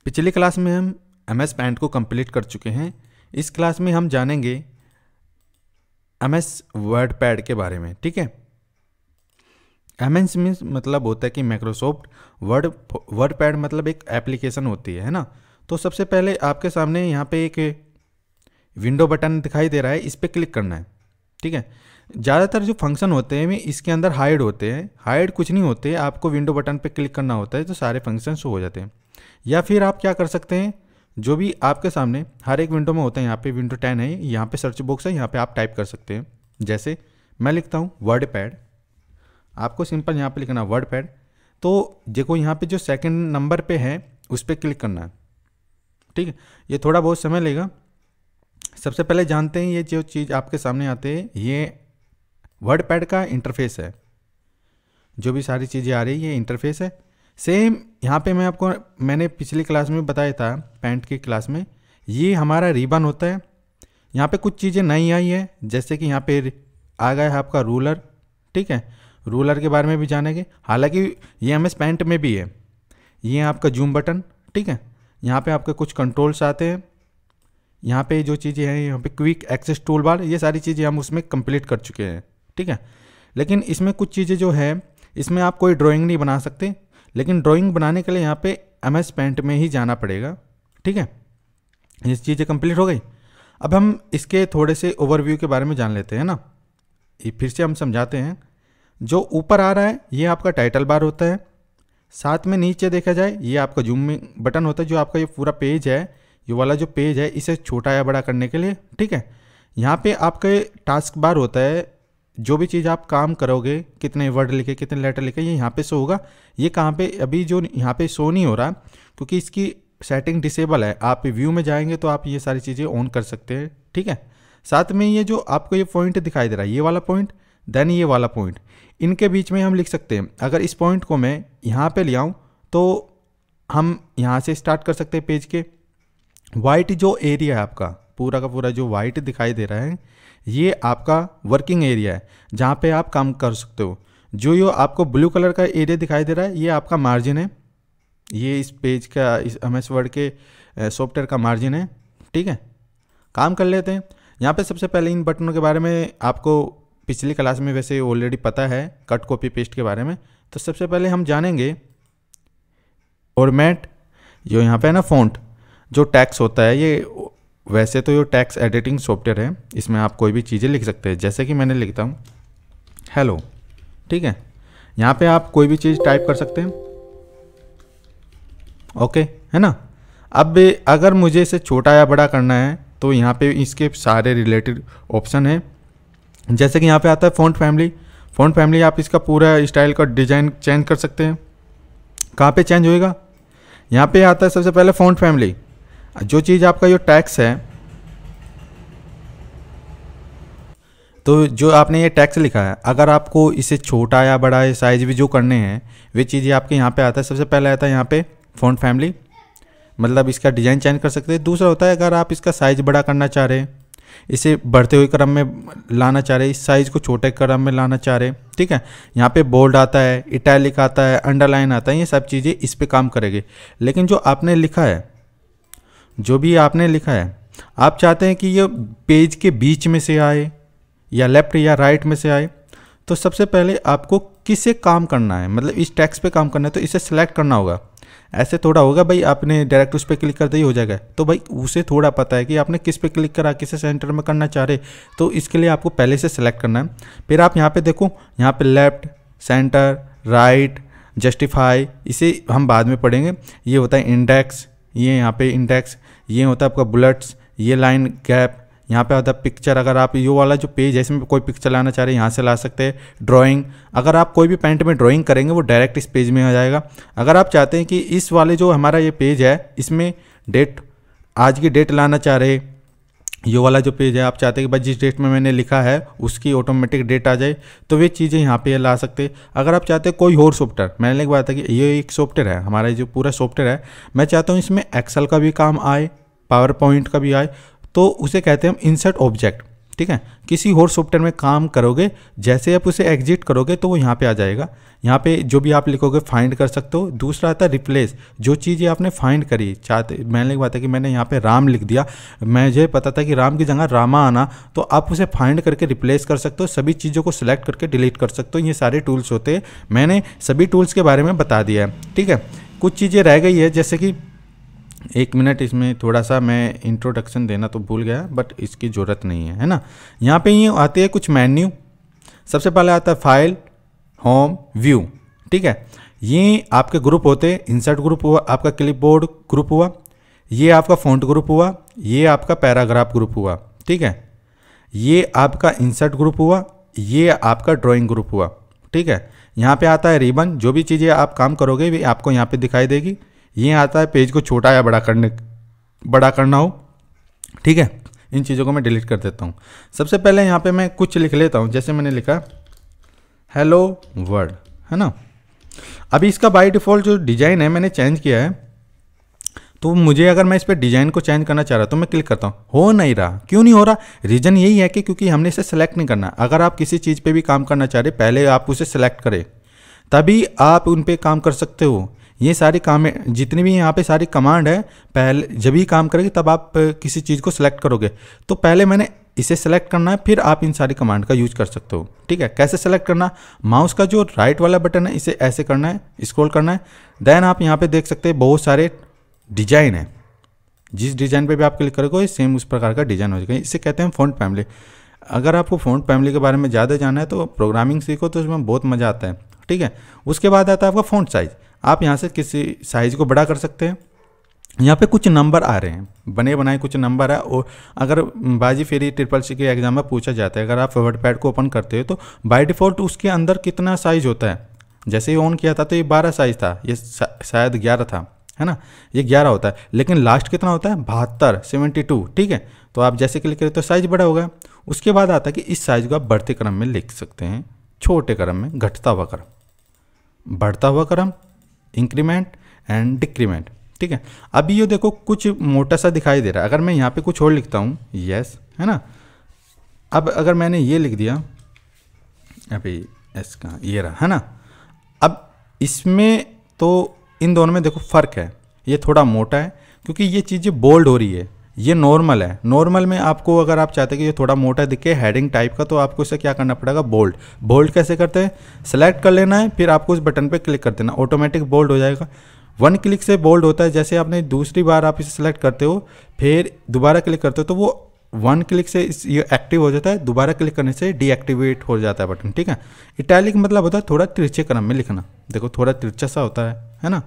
पिछली क्लास में हम MS पेंट को कंप्लीट कर चुके हैं। इस क्लास में हम जानेंगे MS वर्ड पैड के बारे में। ठीक है, MS मीन्स मतलब होता है कि माइक्रोसॉफ्ट वर्ड पैड मतलब एक एप्लीकेशन होती है ना। तो सबसे पहले आपके सामने यहाँ पे एक विंडो बटन दिखाई दे रहा है, इस पर क्लिक करना है। ठीक है, ज़्यादातर जो फंक्शन होते हैं वे इसके अंदर हाइड होते हैं। हाइड कुछ नहीं होते, आपको विंडो बटन पे क्लिक करना होता है तो सारे फंक्शन शो हो जाते हैं। या फिर आप क्या कर सकते हैं, जो भी आपके सामने हर एक विंडो में होता है, यहाँ पे विंडो 10 है, यहाँ पे सर्च बॉक्स है, यहाँ पे आप टाइप कर सकते हैं। जैसे मैं लिखता हूँ वर्ड पैड, आपको सिंपल यहाँ पे लिखना वर्ड पैड। तो देखो यहाँ पे जो सेकंड नंबर पे है उस पर क्लिक करना है। ठीक है, ये थोड़ा बहुत समय लेगा। सबसे पहले जानते हैं ये जो चीज़ आपके सामने आते हैं ये वर्ड पैड का इंटरफेस है। जो भी सारी चीज़ें आ रही है ये इंटरफेस है। सेम यहाँ पे मैंने पिछली क्लास में बताया था, पेंट की क्लास में, ये हमारा रिबन होता है। यहाँ पे कुछ चीज़ें नई आई है, जैसे कि यहाँ पे आ गया है आपका रूलर। ठीक है, रूलर के बारे में भी जानेंगे, हालांकि ये MS पेंट में भी है। ये आपका जूम बटन। ठीक है, यहाँ पे आपके कुछ कंट्रोल्स आते हैं। यहाँ पे जो चीज़ें हैं, यहाँ पे क्विक एक्सेस टूल बार, ये सारी चीज़ें हम उसमें कंप्लीट कर चुके हैं। ठीक है, लेकिन इसमें कुछ चीज़ें जो है, इसमें आप कोई ड्राइंग नहीं बना सकते, लेकिन ड्राइंग बनाने के लिए यहाँ पे MS पेंट में ही जाना पड़ेगा। ठीक है, ये चीज़ें कंप्लीट हो गई। अब हम इसके थोड़े से ओवरव्यू के बारे में जान लेते हैं ना। ये फिर से हम समझाते हैं। जो ऊपर आ रहा है ये आपका टाइटल बार होता है। साथ में नीचे देखा जाए ये आपका जूम बटन होता है। जो आपका ये पूरा पेज है, ये वाला जो पेज है, इसे छोटा या बड़ा करने के लिए। ठीक है, यहाँ पे आपका टास्क बार होता है। जो भी चीज़ आप काम करोगे, कितने वर्ड लिखे, कितने लेटर लिखे, ये यहाँ पे शो होगा। ये कहाँ पे, अभी जो यहाँ पे शो नहीं हो रहा क्योंकि इसकी सेटिंग डिसेबल है। आप व्यू में जाएंगे तो आप ये सारी चीज़ें ऑन कर सकते हैं। ठीक है, साथ में ये जो आपको ये पॉइंट दिखाई दे रहा है, ये वाला पॉइंट, देन ये वाला पॉइंट, इनके बीच में हम लिख सकते हैं। अगर इस पॉइंट को मैं यहाँ पे ले आऊँ तो हम यहाँ से स्टार्ट कर सकते हैं पेज के। वाइट जो एरिया है आपका, पूरा का पूरा जो वाइट दिखाई दे रहा है, ये आपका वर्किंग एरिया है जहाँ पे आप काम कर सकते हो। जो आपको ब्लू कलर का एरिया दिखाई दे रहा है, ये आपका मार्जिन है। ये इस पेज का, इस MS वर्ड के सॉफ्टवेयर का मार्जिन है। ठीक है, काम कर लेते हैं। यहाँ पे सबसे पहले इन बटनों के बारे में आपको पिछली क्लास में वैसे ऑलरेडी पता है, कट कॉपी पेस्ट के बारे में। तो सबसे पहले हम जानेंगे फॉर्मेट। जो यहाँ पे है ना फ़ॉन्ट, जो टेक्स्ट होता है, ये वैसे तो ये टेक्स्ट एडिटिंग सॉफ्टवेयर है, इसमें आप कोई भी चीज़ें लिख सकते हैं। जैसे कि मैंने लिखता हूँ हेलो। ठीक है, यहाँ पे आप कोई भी चीज़ टाइप कर सकते हैं। ओके, है ना। अब अगर मुझे इसे छोटा या बड़ा करना है तो यहाँ पे इसके सारे रिलेटेड ऑप्शन हैं। जैसे कि यहाँ पे आता है फ़ॉन्ट फैमिली। फ़ॉन्ट फैमिली, आप इसका पूरा स्टाइल का डिज़ाइन चेंज कर सकते हैं। कहाँ पे चेंज होएगा, यहाँ पे आता है सबसे पहले फ़ॉन्ट फैमिली। जो चीज़ आपका जो टैक्स है, तो जो आपने ये टैक्स लिखा है, अगर आपको इसे छोटा या बड़ा या साइज भी जो करने हैं, वे चीज़ें आपके यहाँ पे आता है। सबसे पहले आता है यहाँ पे फ़ॉन्ट फैमिली, मतलब इसका डिज़ाइन चेंज कर सकते हैं। दूसरा होता है अगर आप इसका साइज़ बड़ा करना चाह रहे हैं, इसे बढ़ते हुए क्रम में लाना चाह रहे हैं, इस साइज़ को छोटे क्रम में लाना चाह रहे हैं। ठीक है, यहाँ पे बोल्ड आता है, इटैलिक आता है, अंडरलाइन आता है, ये सब चीज़ें इस पे काम करेंगे। लेकिन जो आपने लिखा है, जो भी आपने लिखा है, आप चाहते हैं कि ये पेज के बीच में से आए या लेफ्ट या राइट में से आए, तो सबसे पहले आपको किससे काम करना है, मतलब इस टेक्स्ट पे काम करना है, तो इसे सेलेक्ट करना होगा। ऐसे थोड़ा होगा भाई आपने डायरेक्ट उस पर क्लिक कर दिया हो जाएगा, तो भाई उसे थोड़ा पता है कि आपने किस पे क्लिक करा, किसे सेंटर में करना चाह रहे, तो इसके लिए आपको पहले से सेलेक्ट करना है। फिर आप यहाँ पे देखो, यहाँ पे लेफ्ट, सेंटर, राइट, जस्टिफाई, इसे हम बाद में पढ़ेंगे। ये होता है इंडेक्स, ये यहाँ पे इंडेक्स, ये होता है आपका बुलेट्स, ये लाइन गैप, यहाँ पे आता है पिक्चर। अगर आप ये वाला जो पेज है इसमें कोई पिक्चर लाना चाह रहे हैं, यहाँ से ला सकते हैं। ड्राइंग, अगर आप कोई भी पेंट में ड्राइंग करेंगे वो डायरेक्ट इस पेज में आ जाएगा। अगर आप चाहते हैं कि इस वाले जो हमारा ये पेज है, इसमें डेट, आज की डेट लाना चाह रहे, ये वाला जो पेज है, आप चाहते हैं कि भाई जिस डेट में मैंने लिखा है उसकी ऑटोमेटिक डेट आ जाए, तो वे चीज़ें यहाँ पे ला सकते हैं। अगर आप चाहते हैं कोई और सॉफ्टवेयर, मैंने एक बात है कि ये एक सॉफ्टवेयर है, हमारा जो पूरा सॉफ्टवेयर है, मैं चाहता हूँ इसमें एक्सेल का भी काम आए, पावर पॉइंट का भी आए, तो उसे कहते हैं हम इंसर्ट ऑब्जेक्ट। ठीक है। किसी और सॉफ्टवेयर में काम करोगे, जैसे आप उसे एग्जिट करोगे तो वो यहाँ पे आ जाएगा। यहाँ पे जो भी आप लिखोगे फाइंड कर सकते हो। दूसरा आता है रिप्लेस, जो चीज़ें आपने फाइंड करी चाहते, मैंने एक बात है कि मैंने यहाँ पे राम लिख दिया, मुझे पता था कि राम की जगह रामा आना, तो आप उसे फाइंड करके रिप्लेस कर सकते हो, सभी चीज़ों को सिलेक्ट करके डिलीट कर सकते हो। ये सारे टूल्स होते हैं, मैंने सभी टूल्स के बारे में बता दिया है, ठीक है। कुछ चीज़ें रह गई है, जैसे कि एक मिनट, इसमें थोड़ा सा मैं इंट्रोडक्शन देना तो भूल गया, बट इसकी ज़रूरत नहीं है ना। यहाँ पे ये आते हैं कुछ मेन्यू। सबसे पहले आता है फाइल, होम, व्यू, ठीक है। ये आपके ग्रुप होते हैं, इंसर्ट ग्रुप हुआ, आपका क्लिपबोर्ड ग्रुप हुआ, ये आपका फॉन्ट ग्रुप हुआ, ये आपका पैराग्राफ ग्रुप हुआ, ठीक है। ये आपका इंसर्ट ग्रुप हुआ, ये आपका ड्राइंग ग्रुप हुआ, ठीक है। यहाँ पे आता है रिबन, जो भी चीज़ें आप काम करोगे वे आपको यहाँ पे दिखाई देगी। ये आता है पेज को छोटा या बड़ा करना हो, ठीक है। इन चीज़ों को मैं डिलीट कर देता हूँ। सबसे पहले यहाँ पे मैं कुछ लिख लेता हूँ, जैसे मैंने लिखा हेलो वर्ल्ड, है ना। अभी इसका बाय डिफ़ॉल्ट जो डिज़ाइन है मैंने चेंज किया है, तो मुझे अगर मैं इस पर डिज़ाइन को चेंज करना चाह रहा तो मैं क्लिक करता हूँ, हो नहीं रहा। क्यों नहीं हो रहा? रीज़न यही है कि क्योंकि हमने इसे सेलेक्ट नहीं करना। अगर आप किसी चीज़ पे भी काम करना चाह रहे, पहले आप उसे सेलेक्ट करें, तभी आप उन पे काम कर सकते हो। ये सारी काम, जितनी भी यहाँ पे सारी कमांड है, पहले जब ही काम करेगी तब आप किसी चीज़ को सिलेक्ट करोगे। तो पहले मैंने इसे सेलेक्ट करना है, फिर आप इन सारी कमांड का यूज कर सकते हो, ठीक है। कैसे सेलेक्ट करना? माउस का जो राइट वाला बटन है इसे ऐसे करना है, स्क्रॉल करना है। देन आप यहाँ पे देख सकते हैं बहुत सारे डिजाइन है, जिस डिजाइन पे भी आप क्लिक करोगे सेम उस प्रकार का डिजाइन हो जाएगा। इसे कहते हैं फॉन्ट फैमिली। अगर आपको फॉन्ट फैमिली के बारे में ज़्यादा जानना है तो प्रोग्रामिंग सीखो, तो उसमें बहुत मज़ा आता है, ठीक है। उसके बाद आता है आपका फॉन्ट साइज। आप यहाँ से किसी साइज को बड़ा कर सकते हैं। यहाँ पे कुछ नंबर आ रहे हैं, बने बनाए कुछ नंबर है। और अगर बाजी फेरी CCC के एग्जाम में पूछा जाता है, अगर आप वर्डपैड को ओपन करते हो तो बाय डिफ़ॉल्ट उसके अंदर कितना साइज होता है। जैसे ही ऑन किया था तो ये 12 साइज था, ये शायद 11 था, है ना। ये 11 होता है, लेकिन लास्ट कितना होता है? 72, 72, ठीक है। तो आप जैसे क्लिक करें तो साइज बड़ा होगा। उसके बाद आता है कि इस साइज को आप बढ़ते क्रम में लिख सकते हैं, छोटे क्रम में, घटता हुआ क्रम, बढ़ता हुआ क्रम, इंक्रीमेंट एंड डिक्रीमेंट, ठीक है। अभी ये देखो कुछ मोटा सा दिखाई दे रहा है। अगर मैं यहाँ पे कुछ और लिखता हूँ, यस, है ना। अब अगर मैंने ये लिख दिया, अभी एस का ये रहा, है ना। अब इसमें तो इन दोनों में देखो फ़र्क है, ये थोड़ा मोटा है क्योंकि ये चीज़ें बोल्ड हो रही है, ये नॉर्मल है। नॉर्मल में आपको अगर आप चाहते हैं कि ये थोड़ा मोटा दिखे हेडिंग टाइप का, तो आपको इसे क्या करना पड़ेगा? बोल्ड। बोल्ड कैसे करते हैं? सेलेक्ट कर लेना है, फिर आपको उस बटन पे क्लिक कर देना, ऑटोमेटिक बोल्ड हो जाएगा। 1 क्लिक से बोल्ड होता है। जैसे आपने दूसरी बार आप इसे सेलेक्ट करते हो, फिर दोबारा क्लिक करते हो, तो वो 1 क्लिक से ये एक्टिव हो जाता है, दोबारा क्लिक करने से डीएक्टिवेट हो जाता है बटन, ठीक है। इटैलिक मतलब होता है थोड़ा तिरछे क्रम में लिखना, देखो थोड़ा तिरछा सा होता है ना।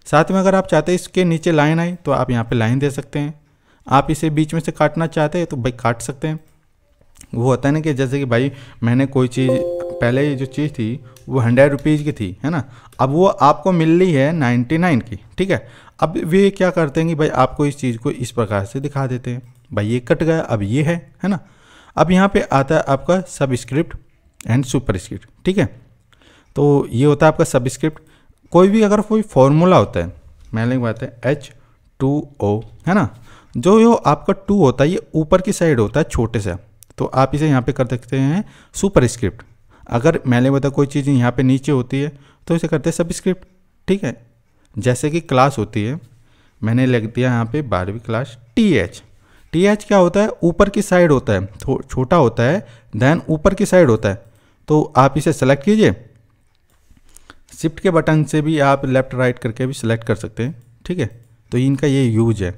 साथ में अगर आप चाहते हैं इसके नीचे लाइन आई तो आप यहाँ पे लाइन दे सकते हैं। आप इसे बीच में से काटना चाहते हैं तो भाई काट सकते हैं। वो होता है ना कि जैसे कि भाई मैंने कोई चीज़, पहले जो चीज़ थी वो 100 रुपीज़ की थी, है ना। अब वो आपको मिल रही है 99 की, ठीक है। अब वे क्या करते हैं कि भाई आपको इस चीज़ को इस प्रकार से दिखा देते हैं, भाई ये कट गया, अब ये है ना। अब यहाँ पे आता है आपका सबस्क्रिप्ट एंड सुपरस्क्रिप्ट, ठीक है। तो ये होता है आपका सबस्क्रिप्ट। कोई भी अगर कोई फॉर्मूला होता है, मैंने एक बात है H2O, है ना। जो ये आपका 2 होता है ये ऊपर की साइड होता है छोटे से, तो आप इसे यहाँ पे कर सकते हैं सुपरस्क्रिप्ट। अगर मैंने बताया कोई चीज़ यहाँ पे नीचे होती है तो इसे करते हैं सबस्क्रिप्ट, ठीक है। जैसे कि क्लास होती है, मैंने लिख दिया यहाँ पे 12वीं क्लास TH क्या होता है? ऊपर की साइड होता है, छोटा होता है, देन ऊपर की साइड होता है। तो आप इसे सेलेक्ट कीजिए, शिफ्ट के बटन से भी आप लेफ्ट राइट करके भी सिलेक्ट कर सकते हैं, ठीक है। तो इनका ये यूज है।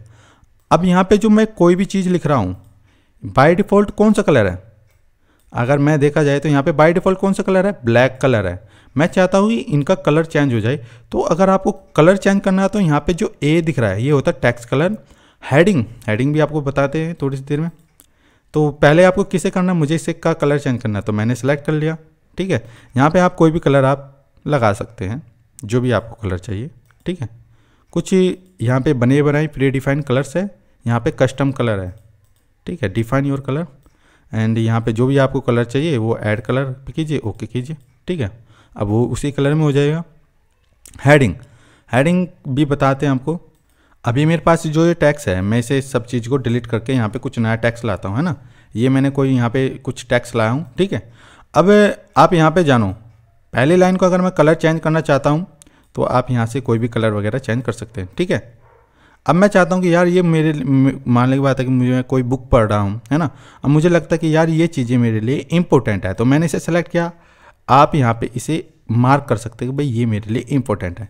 अब यहाँ पे जो मैं कोई भी चीज़ लिख रहा हूँ, बाय डिफ़ॉल्ट कौन सा कलर है? अगर मैं देखा जाए तो यहाँ पे बाय डिफ़ॉल्ट कौन सा कलर है? ब्लैक कलर है। मैं चाहता हूँ कि इनका कलर चेंज हो जाए, तो अगर आपको कलर चेंज करना है तो यहाँ पे जो A दिख रहा है ये होता है टेक्स्ट कलर। हेडिंग भी आपको बताते हैं थोड़ी सी देर में। तो पहले आपको किसे करना है? मुझे इसे का कलर चेंज करना है, तो मैंने सेलेक्ट कर लिया, ठीक है। यहाँ पे आप कोई भी कलर आप लगा सकते हैं, जो भी आपको कलर चाहिए, ठीक है। कुछ यहाँ पे बने बनाए प्री डिफाइंड कलर्स है, यहाँ पे कस्टम कलर है, ठीक है। डिफाइन योर कलर एंड यहाँ पे जो भी आपको कलर चाहिए वो ऐड कलर पे कीजिए, ओके कीजिए, ठीक है। अब वो उसी कलर में हो जाएगा। हेडिंग भी बताते हैं आपको। अभी मेरे पास जो ये टैक्स है, मैं इसे सब चीज़ को डिलीट करके यहाँ पे कुछ नया टैक्स लाता हूँ, है ना। ये मैंने कोई यहाँ पे कुछ टेक्स्ट लाया हूँ, ठीक है। अब आप यहाँ पे जानो, पहली लाइन को अगर मैं कलर चेंज करना चाहता हूँ तो आप यहाँ से कोई भी कलर वगैरह चेंज कर सकते हैं, ठीक है। अब मैं चाहता हूँ कि यार ये मेरे, मानने की बात है कि मुझे कोई बुक पढ़ रहा हूँ, है ना। अब मुझे लगता है कि यार ये चीज़ें मेरे लिए इंपॉर्टेंट है, तो मैंने इसे सेलेक्ट किया। आप यहाँ पे इसे मार्क कर सकते हैं कि भाई ये मेरे लिए इंपॉर्टेंट है।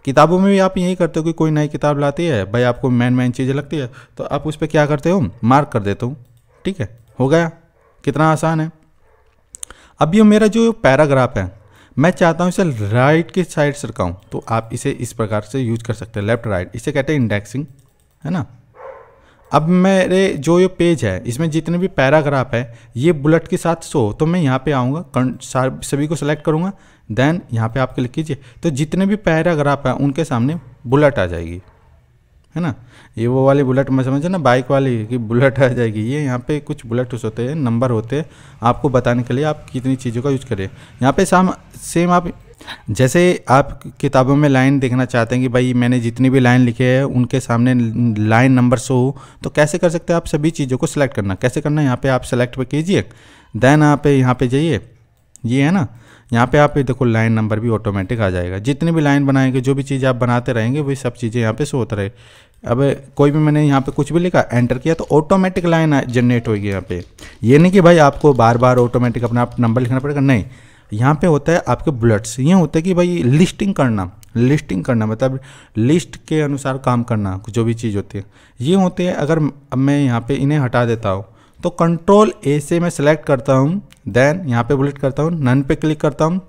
किताबों में भी आप यही करते हो कि कोई नई किताब लाती है भाई, आपको मेन चीज़ें लगती है तो आप उस पर क्या करते हो, मार्क कर देते हो, ठीक है। हो गया, कितना आसान है। अब ये मेरा जो पैराग्राफ है, मैं चाहता हूँ इसे राइट की साइड से रखाऊँ, तो आप इसे इस प्रकार से यूज कर सकते हैं, लेफ्ट राइट, इसे कहते हैं इंडेक्सिंग, है ना। अब मेरे जो ये पेज है इसमें जितने भी पैराग्राफ है ये बुलेट के साथ शो, तो मैं यहाँ पे आऊँगा, सभी को सेलेक्ट करूँगा, देन यहाँ पे आप क्लिक कीजिए, तो जितने भी पैराग्राफ है उनके सामने बुलेट आ जाएगी, है ना। ये वो वाली बुलेट मैं समझे ना, बाइक वाली कि बुलेट आ जाएगी, ये यहाँ पे कुछ बुलेट होते हैं, नंबर होते हैं, आपको बताने के लिए आप कितनी चीज़ों का यूज करें। यहाँ पे सेम आप जैसे आप किताबों में लाइन देखना चाहते हैं कि भाई मैंने जितनी भी लाइन लिखे है उनके सामने लाइन नंबर शो हो, तो कैसे कर सकते हैं आप सभी चीज़ों को सिलेक्ट करना, कैसे करना है, यहाँ पे आप सेलेक्ट पे कीजिए, देन आप यहाँ पे जाइए, ये है ना, यहाँ पे आप देखो लाइन नंबर भी ऑटोमेटिक आ जाएगा। जितनी भी लाइन बनाएंगे, जो भी चीज़ आप बनाते रहेंगे वही सब चीज़ें यहाँ पे शो होता रहे। अब कोई भी मैंने यहाँ पे कुछ भी लिखा, एंटर किया, तो ऑटोमेटिक लाइन जनरेट होगी यहाँ पे। ये नहीं कि भाई आपको बार बार ऑटोमेटिक अपना नंबर लिखना पड़ेगा, नहीं, यहाँ पे होता है आपके बुलेट्स। ये होता है कि भाई लिस्टिंग करना मतलब लिस्ट के अनुसार काम करना, जो भी चीज़ होती है ये होते हैं। अगर अब मैं यहाँ पे इन्हें हटा देता हूँ तो कंट्रोल ए से मैं सेलेक्ट करता हूँ, देन यहाँ पे बुलेट करता हूँ, नन पे क्लिक करता हूँ,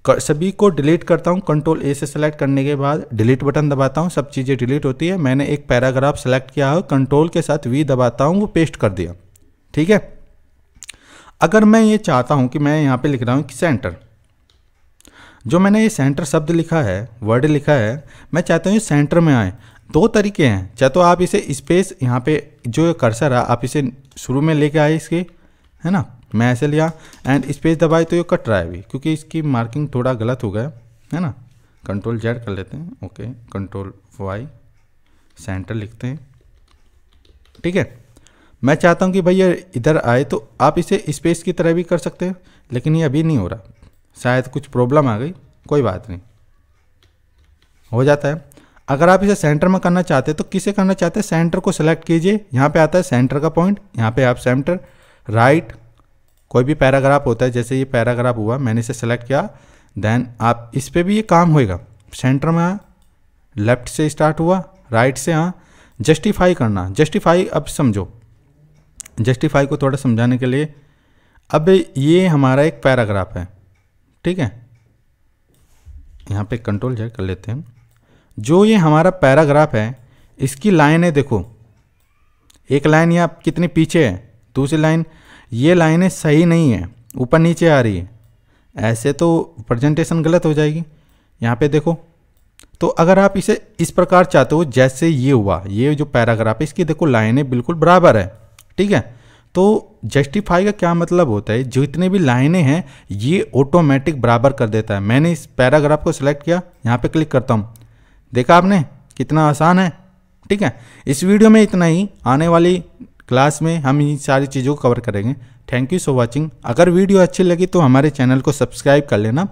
सभी को डिलीट करता हूँ। कंट्रोल ए से सेलेक्ट करने के बाद डिलीट बटन दबाता हूँ, सब चीज़ें डिलीट होती है। मैंने एक पैराग्राफ सेलेक्ट किया है, कंट्रोल के साथ वी दबाता हूँ, वो पेस्ट कर दिया, ठीक है। अगर मैं ये चाहता हूँ कि मैं यहाँ पे लिख रहा हूँ कि सेंटर, जो मैंने ये सेंटर शब्द लिखा है, वर्ड लिखा है, मैं चाहता हूँ ये सेंटर में आए। दो तरीके हैं, चाहे तो आप इसे स्पेस यहाँ पे जो कर्सर है आप इसे शुरू में लेके आए इसके, है ना, मैं ऐसे लिया एंड स्पेस दबाए तो ये कट रहा है अभी, क्योंकि इसकी मार्किंग थोड़ा गलत हो गया है ना। कंट्रोल जेड कर लेते हैं, ओके, कंट्रोल वाई, सेंटर लिखते हैं, ठीक है। मैं चाहता हूँ कि भाई ये इधर आए, तो आप इसे स्पेस की तरह भी कर सकते हैं, लेकिन ये अभी नहीं हो रहा, शायद कुछ प्रॉब्लम आ गई, कोई बात नहीं, हो जाता है। अगर आप इसे सेंटर में करना चाहते हैं तो किसे करना चाहते हैं, सेंटर को सेलेक्ट कीजिए, यहाँ पे आता है सेंटर का पॉइंट, यहाँ पे आप सेंटर राइट, कोई भी पैराग्राफ होता है, जैसे ये पैराग्राफ हुआ, मैंने इसे सेलेक्ट किया, देन आप इस पर भी ये काम होएगा। सेंटर में आ, लेफ्ट से स्टार्ट हुआ, राइट से आ, जस्टिफाई करना, जस्टिफाई, अब समझो, जस्टिफाई को थोड़ा समझाने के लिए, अब ये हमारा एक पैराग्राफ है, ठीक है, यहाँ पे कंट्रोल जेड कर लेते हैं। जो ये हमारा पैराग्राफ है इसकी लाइनें देखो, एक लाइन यहाँ कितनी पीछे है, दूसरी लाइन, ये लाइनें सही नहीं है, ऊपर नीचे आ रही है, ऐसे तो प्रेजेंटेशन गलत हो जाएगी। यहाँ पे देखो, तो अगर आप इसे इस प्रकार चाहते हो जैसे ये हुआ, ये जो पैराग्राफ है इसकी देखो लाइनें बिल्कुल बराबर है, ठीक है। तो जस्टिफाई का क्या मतलब होता है, जितने भी लाइनें हैं ये ऑटोमेटिक बराबर कर देता है। मैंने इस पैराग्राफ को सिलेक्ट किया, यहाँ पे क्लिक करता हूँ, देखा आपने कितना आसान है, ठीक है। इस वीडियो में इतना ही, आने वाली क्लास में हम इन सारी चीज़ों को कवर करेंगे। Thank you so watching. अगर वीडियो अच्छी लगी तो हमारे चैनल को सब्सक्राइब कर लेना।